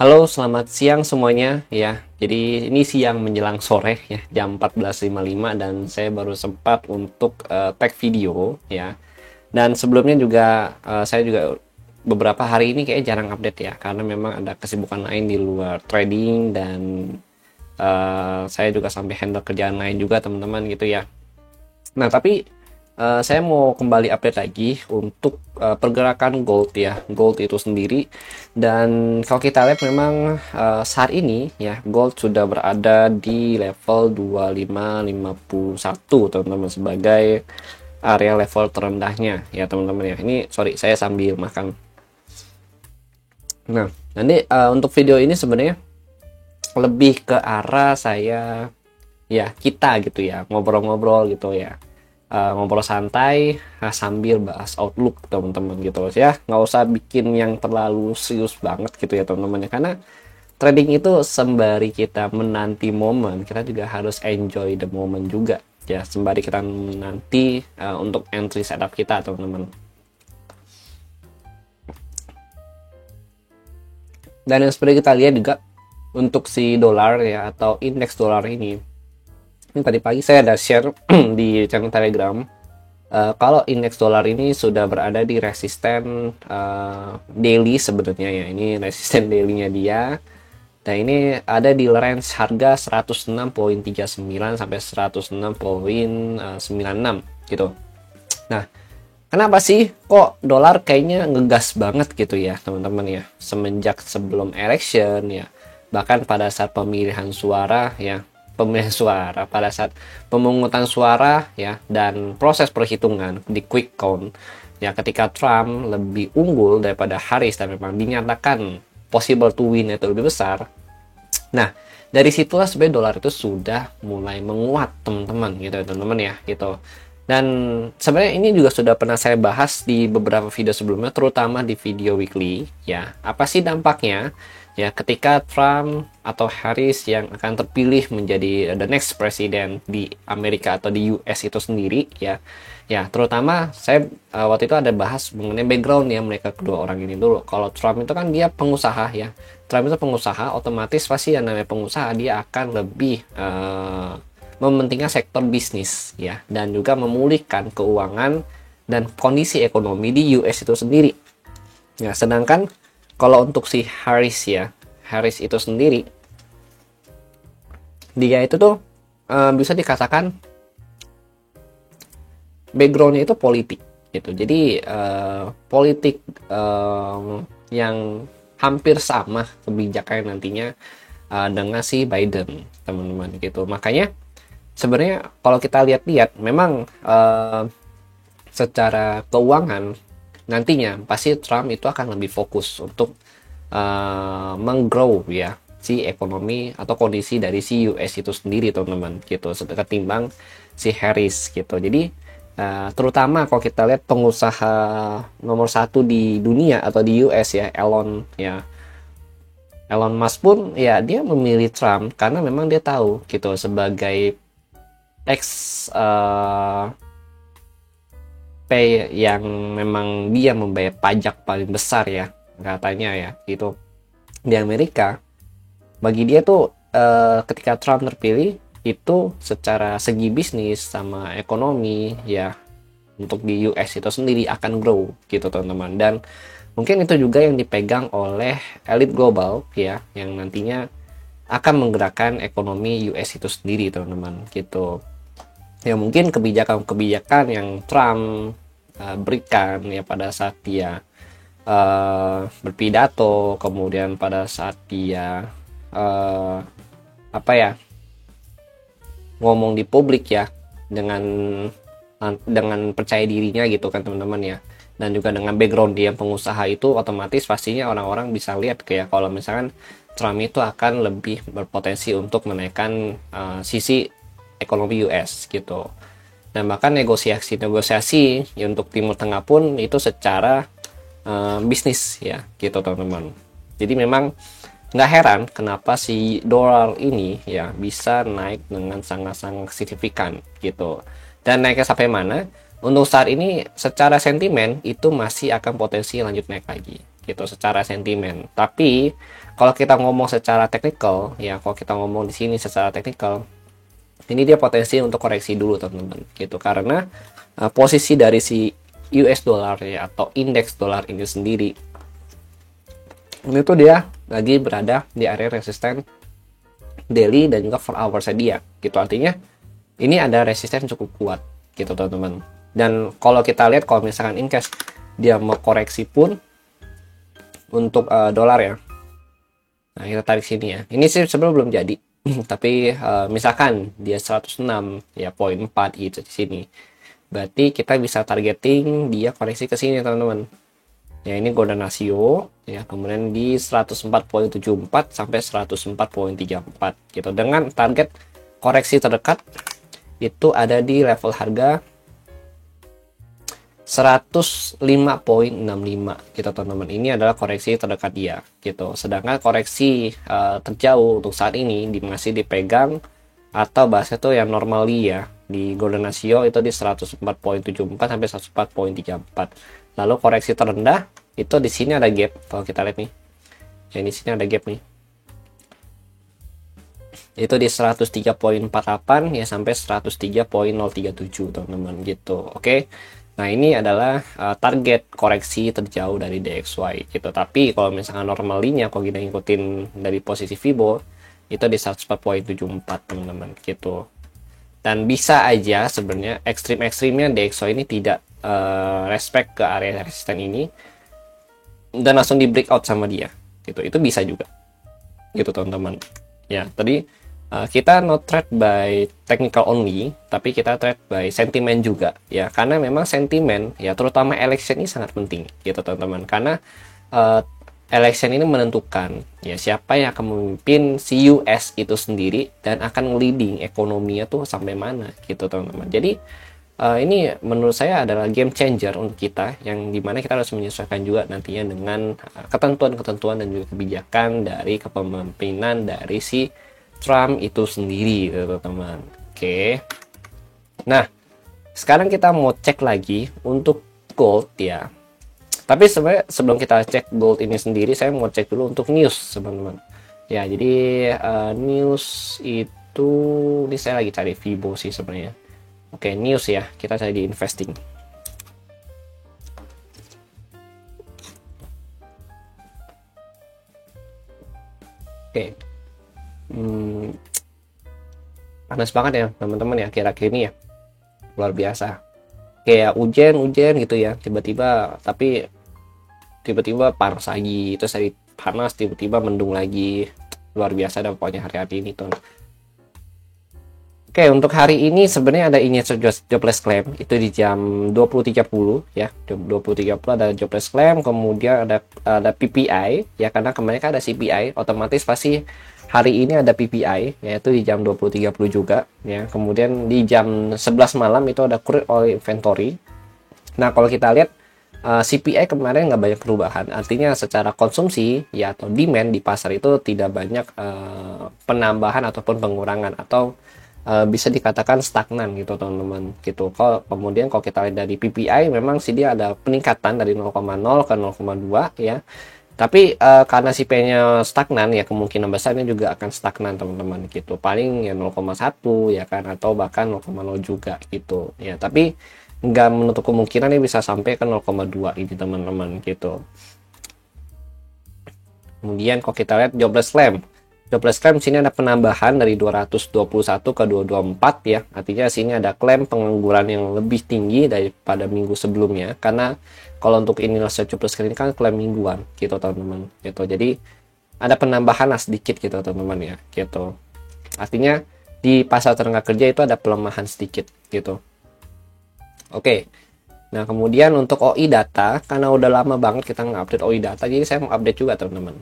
Halo, selamat siang semuanya ya. Jadi ini siang menjelang sore ya, jam 14.55 dan saya baru sempat untuk tag video ya. Dan sebelumnya juga saya juga beberapa hari ini kayak jarang update ya karena memang ada kesibukan lain di luar trading dan saya juga sampai handle kerjaan lain juga teman-teman gitu ya. Nah, tapi saya mau kembali update lagi untuk pergerakan gold ya, gold itu sendiri. Dan kalau kita lihat memang saat ini ya, gold sudah berada di level 2551 teman-teman sebagai area level terendahnya ya teman-teman ya. Ini sorry, saya sambil makan. Nah, nanti untuk video ini sebenarnya lebih ke arah saya ya kita gitu ya, ngobrol-ngobrol gitu ya. Ngobrol santai sambil bahas outlook teman-teman gitu ya, nggak usah bikin yang terlalu serius banget gitu ya teman-teman ya, karena trading itu sembari kita menanti momen, kita juga harus enjoy the moment juga ya, sembari kita menanti untuk entry setup kita teman-teman. Dan yang seperti kita lihat juga untuk si dolar ya atau indeks dolar ini tadi pagi saya ada share di channel Telegram. Kalau indeks dolar ini sudah berada di resisten daily sebenarnya ya. Ini resisten daily-nya dia. Dan ini ada di range harga 106.39 sampai 106.96 gitu. Nah, kenapa sih kok dolar kayaknya ngegas banget gitu ya, teman-teman ya? Semenjak sebelum election ya. Bahkan pada saat pemilihan suara pada saat pemungutan suara ya dan proses perhitungan di quick count ya, ketika Trump lebih unggul daripada Harris dan memang dinyatakan possible to win itu lebih besar. Nah, dari situlah sebenarnya dolar itu sudah mulai menguat teman-teman gitu teman-teman ya gitu. Dan sebenarnya ini juga sudah pernah saya bahas di beberapa video sebelumnya, terutama di video weekly ya. Apa sih dampaknya ya ketika Trump atau Harris yang akan terpilih menjadi the next president di Amerika atau di US itu sendiri ya. Ya, terutama saya waktu itu ada bahas mengenai background ya mereka kedua orang ini dulu. Kalau Trump itu kan dia pengusaha ya. Trump itu pengusaha, otomatis pasti yang namanya pengusaha dia akan lebih mementingkan sektor bisnis ya, dan juga memulihkan keuangan dan kondisi ekonomi di US itu sendiri. Ya, sedangkan kalau untuk si Harris ya, Harris itu sendiri dia itu tuh bisa dikatakan backgroundnya itu politik gitu. Jadi politik yang hampir sama kebijakan nantinya dengan si Biden teman-teman gitu. Makanya sebenarnya kalau kita lihat-lihat memang secara keuangan nantinya pasti Trump itu akan lebih fokus untuk menggrow ya si ekonomi atau kondisi dari si US itu sendiri teman-teman gitu, ketimbang si Harris gitu. Jadi terutama kalau kita lihat pengusaha nomor satu di dunia atau di US ya, Elon Musk pun ya dia memilih Trump karena memang dia tahu gitu sebagai tax pay yang memang dia membayar pajak paling besar ya katanya ya gitu di Amerika. Bagi dia tuh ketika Trump terpilih itu secara segi bisnis sama ekonomi ya untuk di US itu sendiri akan grow gitu teman-teman. Dan mungkin itu juga yang dipegang oleh elit global ya, yang nantinya akan menggerakkan ekonomi US itu sendiri teman-teman gitu. Ya mungkin kebijakan-kebijakan yang Trump berikan ya pada saat dia berpidato, kemudian pada saat dia ngomong di publik ya, dengan percaya dirinya gitu kan teman-teman ya, dan juga dengan background dia pengusaha itu, otomatis pastinya orang-orang bisa lihat kayak kalau misalkan Trump itu akan lebih berpotensi untuk menaikkan sisi ekonomi US gitu. Dan bahkan negosiasi ya untuk Timur Tengah pun itu secara bisnis ya gitu teman-teman. Jadi memang nggak heran kenapa si dolar ini ya bisa naik dengan sangat-sangat signifikan gitu. Dan naiknya sampai mana? Untuk saat ini secara sentimen itu masih akan potensi lanjut naik lagi gitu secara sentimen. Tapi kalau kita ngomong secara teknikal, ya kalau kita ngomong di sini secara teknikal, ini dia potensi untuk koreksi dulu teman-teman gitu, karena posisi dari si US dollar ya atau indeks dolar ini sendiri ini tuh dia lagi berada di area resisten daily dan juga 4 hours dia gitu. Artinya ini ada resisten cukup kuat gitu teman-teman. Dan kalau kita lihat, kalau misalkan in case dia mau koreksi pun untuk dolar ya, nah kita tarik sini ya, ini sih sebenarnya belum jadi tapi misalkan dia 106 ya poin 4 gitu di sini, berarti kita bisa targeting dia koreksi ke sini teman-teman ya. Ini golden ratio ya, kemudian di 104.74 sampai 104.34 gitu, dengan target koreksi terdekat itu ada di level harga 105.65 gitu teman-teman. Ini adalah koreksi terdekat dia gitu. Sedangkan koreksi terjauh untuk saat ini masih dipegang atau bahasa itu yang normally ya di golden ratio itu di 104.74 sampai 104.34. Lalu koreksi terendah itu di sini ada gap. Kalau kita lihat nih, ya di sini ada gap nih. Itu di 103.48 ya sampai 103.037 teman-teman gitu. Oke. Nah, ini adalah target koreksi terjauh dari DXY gitu. Tapi kalau misalkan normalinya kalau kita ngikutin dari posisi Fibo itu di 104.74 teman-teman gitu. Dan bisa aja sebenarnya ekstrimnya DXY ini tidak respect ke area resisten ini dan langsung di breakout sama dia gitu. Itu bisa juga gitu teman-teman ya. Tadi kita not trade by technical only, tapi kita trade by sentimen juga ya, karena memang sentimen ya terutama election ini sangat penting gitu teman-teman, karena election ini menentukan ya siapa yang akan memimpin si US itu sendiri dan akan leading ekonominya tuh sampai mana gitu teman-teman. Jadi ini menurut saya adalah game changer untuk kita, yang dimana kita harus menyesuaikan juga nantinya dengan ketentuan-ketentuan dan juga kebijakan dari kepemimpinan dari si Trump itu sendiri teman-teman. Oke. Nah, sekarang kita mau cek lagi untuk gold ya. Tapi sebenarnya sebelum kita cek gold ini sendiri, saya mau cek dulu untuk news teman-teman. Ya, jadi news itu ini saya lagi cari Fibo sih sebenarnya. Oke, news ya. Kita cari di investing. Oke. Panas banget ya teman-teman ya kira-kira ini ya, luar biasa. Kayak hujan gitu ya tiba-tiba, tapi tiba-tiba panas lagi, terus hari panas tiba-tiba mendung lagi, luar biasa dah pokoknya hari-hari ini tuh. Oke, untuk hari ini sebenarnya ada initial jobless claim itu di jam 20.30 ya. Jam 20.30 ada jobless claim, kemudian ada PPI ya, karena kemarin kan ada CPI, otomatis pasti hari ini ada PPI yaitu di jam 20.30 juga ya. Kemudian di jam 11 malam itu ada crude oil inventory. Nah, kalau kita lihat CPI kemarin nggak banyak perubahan, artinya secara konsumsi ya atau demand di pasar itu tidak banyak penambahan ataupun pengurangan, atau bisa dikatakan stagnan gitu teman-teman gitu. Kemudian kalau kita lihat dari PPI memang sih dia ada peningkatan dari 0,0 ke 0,2 ya. Tapi karena CPI-nya stagnan ya, kemungkinan besarnya juga akan stagnan teman-teman gitu. Paling ya 0,1 ya kan, atau bahkan 0,0 juga gitu ya. Tapi nggak menutup kemungkinan ini bisa sampai ke 0,2 ini teman-teman gitu. Kemudian kalau kita lihat jobless claim sini ada penambahan dari 221 ke 224 ya. Artinya sini ada klaim pengangguran yang lebih tinggi daripada minggu sebelumnya, karena kalau untuk Indonesia jobless claim ini kan klaim mingguan gitu teman-teman gitu. Jadi ada penambahan sedikit gitu teman-teman ya gitu. Artinya di pasar tenaga kerja itu ada pelemahan sedikit gitu. Oke. Nah, kemudian untuk OI data, karena udah lama banget kita nge-update OI data, jadi saya mau update juga teman-teman.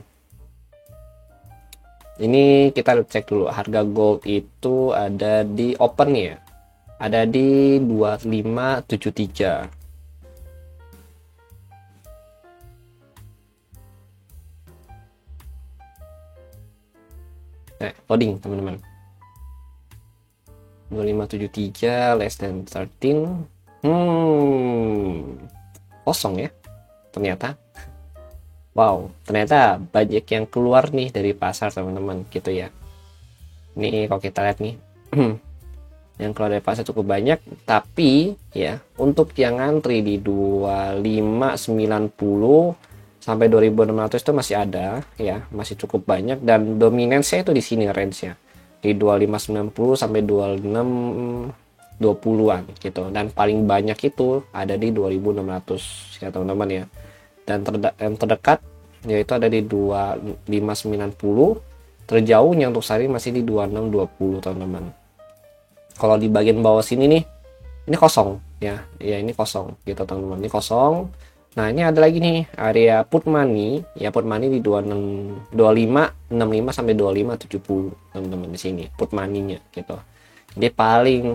Ini kita cek dulu harga gold itu ada di open ya, ada di 2573. Loading teman-teman. 2573 less than 13. Kosong ya ternyata. wow, ternyata banyak yang keluar nih dari pasar teman-teman gitu ya. Ini kalau kita lihat nih yang keluar dari pasar cukup banyak, tapi ya untuk yang ngantri di 2590 sampai 2600 itu masih ada ya, masih cukup banyak, dan dominansinya itu di sini range-nya di 2590 sampai 2620-an gitu, dan paling banyak itu ada di 2600 ya teman-teman ya. Dan yang terdekat yaitu ada di 2590, terjauhnya untuk saat ini masih di 2620 teman-teman. Kalau di bagian bawah sini nih, ini kosong ya, ini kosong gitu teman-teman, ini kosong. Nah ini ada lagi nih area put money ya, put money di 2565 sampai 2570 teman-teman, di sini put money-nya gitu. Jadi paling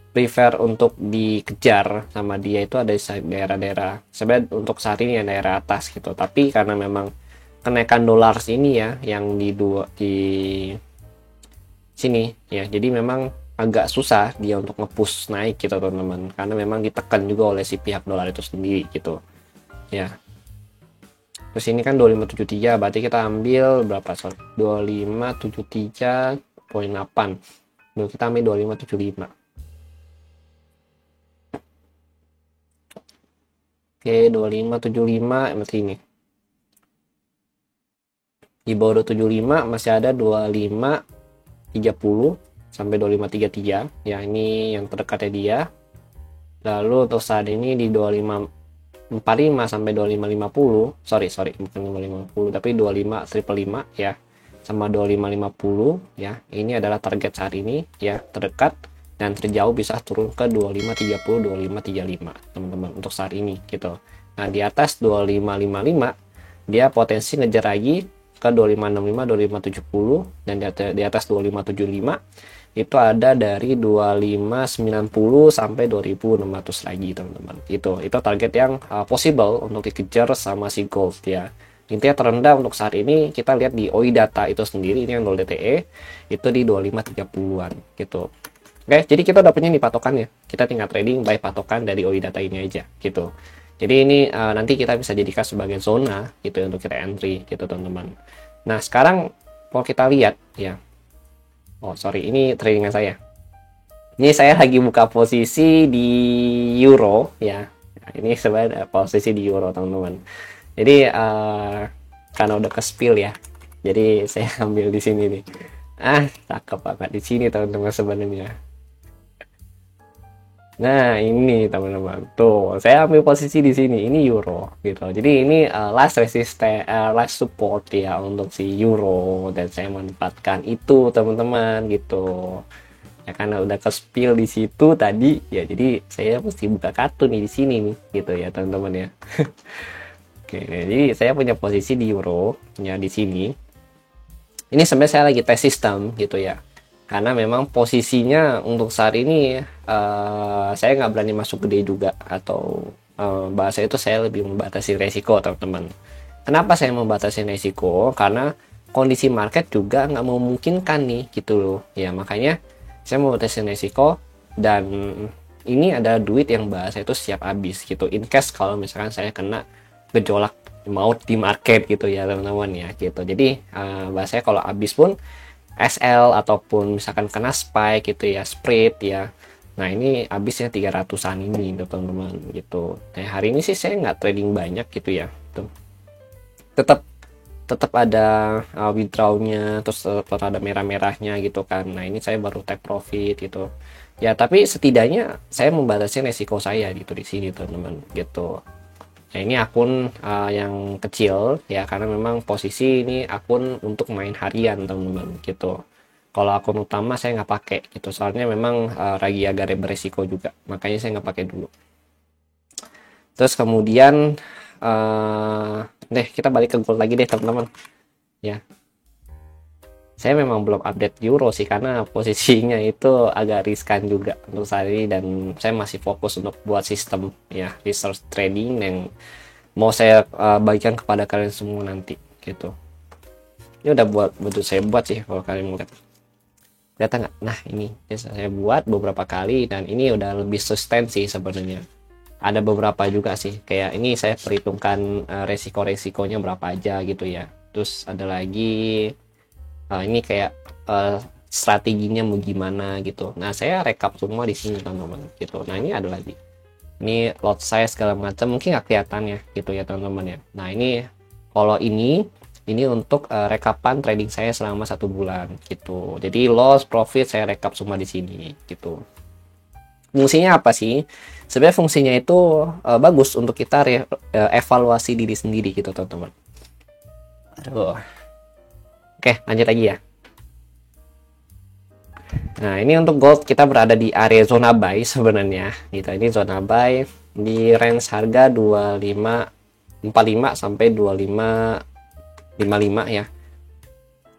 prefer untuk dikejar sama dia itu ada di daerah-daerah, sebenarnya untuk saat ini ya daerah atas gitu, tapi karena memang kenaikan dolar ini ya yang di sini ya, jadi memang agak susah dia untuk nge-push naik gitu teman-teman, karena memang ditekan juga oleh si pihak dolar itu sendiri gitu ya. Terus ini kan 2573, berarti kita ambil berapa, 2573.8, kita ambil 2575. Oke, 2575 berarti ini di bawah 275 masih ada 2530 sampai 2533 ya, ini yang terdekatnya dia. Lalu untuk saat ini di 2545 sampai 2550, sorry bukan 2550 tapi 25555 ya, sama 2550 ya, ini adalah target saat ini ya, terdekat, dan terjauh bisa turun ke 2530 2535 teman-teman untuk saat ini gitu. Nah di atas 2555 dia potensi ngejar lagi ke 2565 2570, dan di atas 2575 itu ada dari 2590 sampai 2600 lagi teman-teman. Itu target yang possible untuk dikejar sama si gold ya. Intinya terendah untuk saat ini kita lihat di OI data itu sendiri, ini yang gold DTE itu di 2530-an gitu. Oke, jadi kita udah punya nih patokannya. Kita tinggal trading by patokan dari OI data ini aja gitu. Jadi ini nanti kita bisa jadikan sebagai zona gitu untuk kita entry gitu teman-teman. Nah sekarang kalau kita lihat ya, oh sorry, ini tradingan saya. Ini saya lagi buka posisi di euro ya. Nah, ini sebenarnya posisi di euro teman-teman. Jadi karena udah ke spill ya, jadi saya ambil di sini nih. Cakep banget di sini teman-teman sebenarnya. Nah ini teman-teman, tuh saya ambil posisi di sini, ini euro gitu. Jadi ini last resistance, last support ya untuk si euro, dan saya manfaatkan itu teman-teman gitu. Ya karena udah ke spill di situ tadi ya, jadi saya mesti buka kartu nih di sini nih gitu ya teman-teman ya. Oke, jadi saya punya posisi di euro ya di sini. Ini sebenarnya saya lagi tes sistem gitu ya, karena memang posisinya untuk saat ini saya nggak berani masuk gede juga, atau bahasa itu saya lebih membatasi resiko teman-teman. Kenapa saya membatasi resiko? Karena kondisi market juga nggak memungkinkan nih gitu loh ya, makanya saya membatasi resiko, dan ini ada duit yang bahasa itu siap habis gitu in case kalau misalkan saya kena gejolak maut di market gitu ya teman-teman ya gitu. Jadi bahasanya kalau habis pun SL ataupun misalkan kena spike gitu ya, spread ya, nah ini habisnya 300-an ini teman-teman gitu. Nah hari ini sih saya nggak trading banyak gitu ya, tuh tetap ada withdrawnya, terus tetap ada merah-merahnya gitu kan. Nah ini saya baru take profit gitu ya, tapi setidaknya saya membatasi resiko saya gitu di sini teman-teman gitu. Ya ini akun yang kecil ya, karena memang posisi ini akun untuk main harian teman-teman gitu. Kalau akun utama saya nggak pakai gitu, soalnya memang lagi agak beresiko juga, makanya saya nggak pakai dulu. Terus kemudian kita balik ke gold lagi deh teman-teman ya. Saya memang belum update euro sih, karena posisinya itu agak riskan juga untuk saat ini, dan saya masih fokus untuk buat sistem ya research trading yang mau saya bagikan kepada kalian semua nanti gitu. Ini udah saya buat sih, kalau kalian mau lihat nggak? Nah ini saya buat beberapa kali, dan ini udah lebih sustain sih sebenarnya ada beberapa juga sih, kayak ini saya perhitungkan resiko-resikonya berapa aja gitu ya. Terus ada lagi ini kayak strateginya mau gimana gitu. Nah, saya rekap semua di sini teman-teman gitu. Nah, ini ada lagi, ini lot size segala macam, mungkin nggak kelihatan ya gitu ya teman-teman ya. Nah, ini kalau ini untuk rekapan trading saya selama 1 bulan gitu. Jadi loss profit saya rekap semua di sini gitu. Fungsinya apa sih? Sebenarnya fungsinya itu bagus untuk kita evaluasi diri sendiri gitu teman-teman. Aduh. Oke, lanjut lagi ya. Nah, ini untuk gold kita berada di area zona buy sebenarnya gitu. Ini zona buy di range harga 2545 sampai 2555 ya.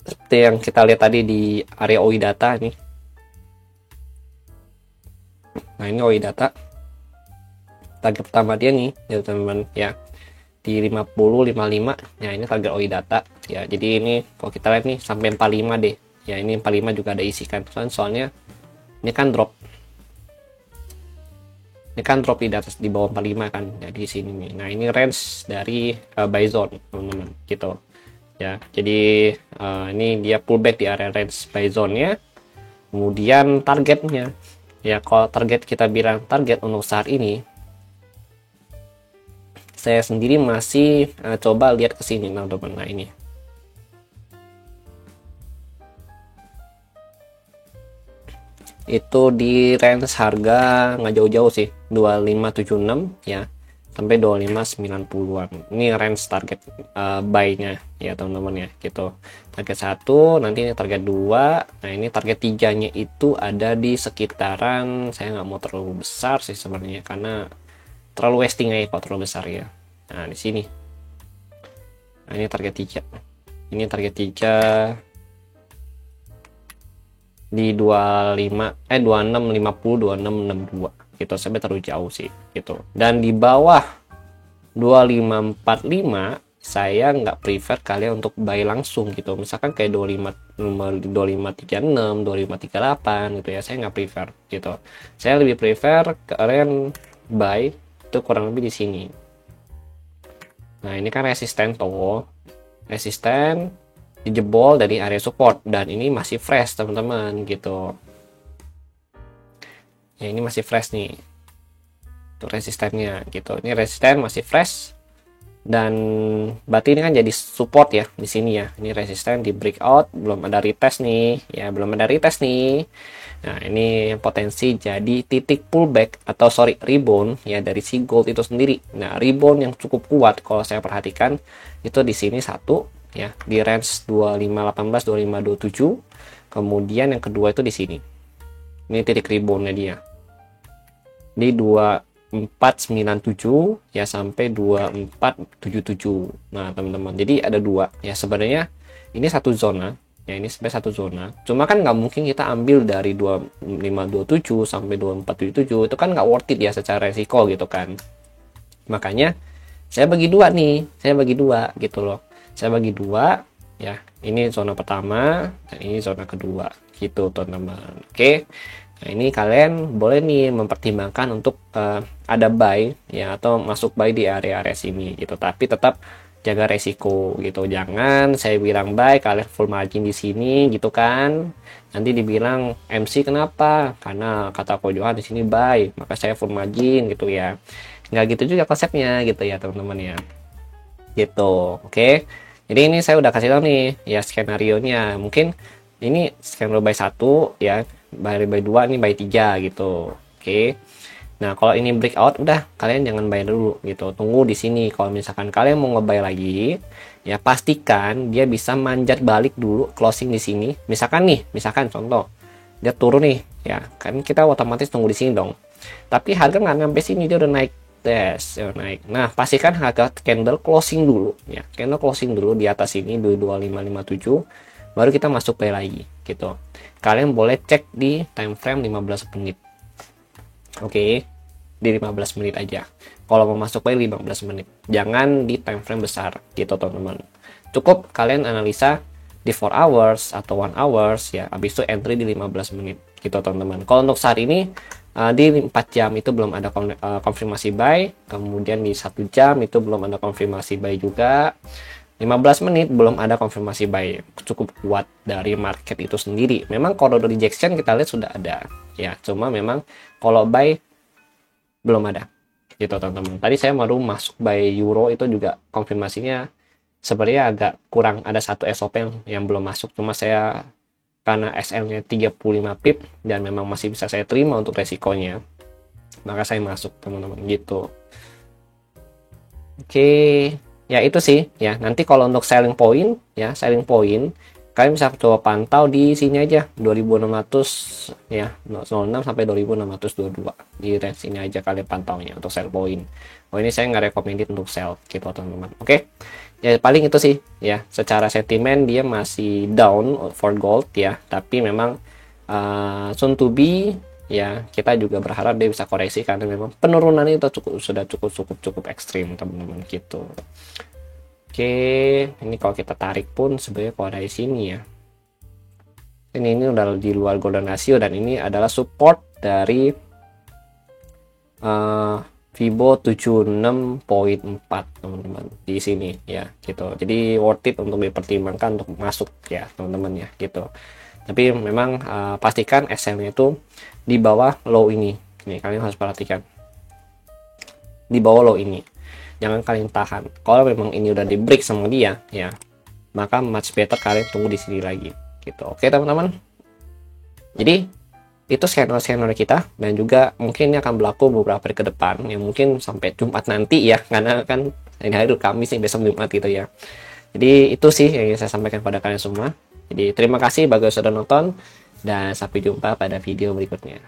Seperti yang kita lihat tadi di area OI data nih. Nah, ini OI data. Target pertama dia nih, ya teman-teman ya. Di 50 55. Ya, ini target OI data ya. Jadi ini kalau kita lihat nih sampai 45 deh. Ya, ini 45 juga ada isi kan. Soalnya ini kan drop. Ini kan drop di bawah 45 kan. Jadi sini nih. Nah, ini range dari buy zone, teman-teman, gitu. Ya, jadi ini dia pullback di area range buy zone-nya. Kemudian targetnya. Ya, kalau target kita bilang target untuk saat ini, saya sendiri masih coba lihat ke sini, teman-teman. Nah, ini. Itu di range harga nggak jauh-jauh sih, 2576 ya sampai 2590-an. Ini range target buy-nya ya teman-teman ya gitu. Target 1, nanti ini target 2. Nah, ini target 3-nya itu ada di sekitaran, saya nggak mau terlalu besar sih sebenarnya karena terlalu wasting aja kalau terlalu besar ya. Nah, di sini. Nah, ini target 3. Ini target 3 di 2650 gitu, sampai terlalu jauh sih gitu. Dan di bawah 2545 saya nggak prefer kalian untuk buy langsung gitu, misalkan kayak 2536 2538 gitu ya, saya nggak prefer gitu. Saya lebih prefer kalian buy itu kurang lebih di sini. Nah, ini kan resisten dijebol dari area support dan ini masih fresh teman-teman gitu ya. Ini masih fresh nih untuk resistennya gitu. Ini resisten masih fresh dan berarti ini kan jadi support ya di sini ya. Ini resisten di breakout, belum ada retest nih ya, belum ada retest nih. Nah, ini potensi jadi titik pullback atau rebound ya dari si gold itu sendiri. Nah, rebound yang cukup kuat kalau saya perhatikan itu di sini satu ya, di range 2518 2527. Kemudian yang kedua itu di sini. Ini titik reboundnya dia. Di 2497 ya sampai 2477. Nah, teman-teman. Jadi ada dua ya sebenarnya. Ini satu zona. Ya, ini sampai satu zona. Cuma kan nggak mungkin kita ambil dari 2527 sampai 2477. Itu kan nggak worth it ya secara resiko gitu kan. Makanya saya bagi dua nih. Saya bagi dua gitu loh. Saya bagi dua ya, ini zona pertama dan ini zona kedua gitu teman-teman. Oke, nah ini kalian boleh nih mempertimbangkan untuk ada buy ya atau masuk buy di area-area sini gitu, tapi tetap jaga resiko gitu. Jangan saya bilang buy kalian full margin di sini gitu kan, nanti dibilang MC kenapa, karena kata Ko Johan di sini buy maka saya full margin gitu ya. Nggak gitu juga konsepnya gitu ya teman-teman ya gitu. Oke, jadi ini saya udah kasih tahu nih ya skenario nya. Mungkin ini skenario buy 1 ya, buy 2, ini buy 3 gitu. Oke, nah kalau ini breakout udah kalian jangan buy dulu gitu, tunggu di sini. Kalau misalkan kalian mau ngebuy lagi ya, pastikan dia bisa manjat balik dulu closing di sini. Misalkan contoh dia turun nih ya, kan kita otomatis tunggu di sini dong, tapi harga nggak sampai sini, dia udah naik naik. Nah, pastikan harga candle closing dulu ya. Candle closing dulu di atas ini di 2557, baru kita masuk buy lagi gitu. Kalian boleh cek di time frame 15 menit. Oke, di 15 menit aja. Kalau mau masuk buy 15 menit. Jangan di time frame besar gitu, teman-teman. Cukup kalian analisa di 4 hours atau 1 hours ya. Habis itu entry di 15 menit gitu, teman-teman. Kalau untuk saat ini di 4 jam itu belum ada konfirmasi buy, kemudian di 1 jam itu belum ada konfirmasi buy juga, 15 menit belum ada konfirmasi buy. Cukup kuat dari market itu sendiri. Memang kalau rejection kita lihat sudah ada ya, cuma memang kalau buy belum ada gitu teman-teman. Tadi saya baru masuk buy euro itu juga konfirmasinya sebenarnya agak kurang, ada satu SOP yang belum masuk, cuma saya karena SL-nya 35 pip dan memang masih bisa saya terima untuk resikonya, maka saya masuk teman-teman gitu. Oke, ya itu sih ya. Nanti kalau untuk selling point ya, selling point kalian bisa coba pantau di sini aja 2600 ya, 06 sampai 2622 di range ini aja kalian pantaunya untuk sell point. Oh ini saya nggak recommended untuk sell gitu teman-teman. Oke, ya paling itu sih ya. Secara sentimen dia masih down for gold ya, tapi memang soon to be ya, kita juga berharap dia bisa koreksi karena memang penurunan itu sudah cukup ekstrim teman-teman gitu. Oke, ini kalau kita tarik pun sebenarnya kalau dari sini ya, ini udah di luar golden ratio dan ini adalah support dari Fibo 76.4 teman-teman di sini ya gitu. Jadi worth it untuk dipertimbangkan untuk masuk ya teman-teman ya gitu. Tapi memang pastikan SL-nya itu di bawah low ini. Nih kalian harus perhatikan. Di bawah low ini. Jangan kalian tahan. Kalau memang ini udah di break sama dia ya, maka much better kalian tunggu di sini lagi gitu. Oke teman-teman. Jadi itu skenario kita, dan juga mungkin ini akan berlaku beberapa hari ke depan ya, mungkin sampai Jumat nanti ya, karena kan ini hari Kamis nih, besok Jumat gitu ya. Jadi itu sih yang saya sampaikan pada kalian semua. Jadi terima kasih bagi yang sudah nonton dan sampai jumpa pada video berikutnya.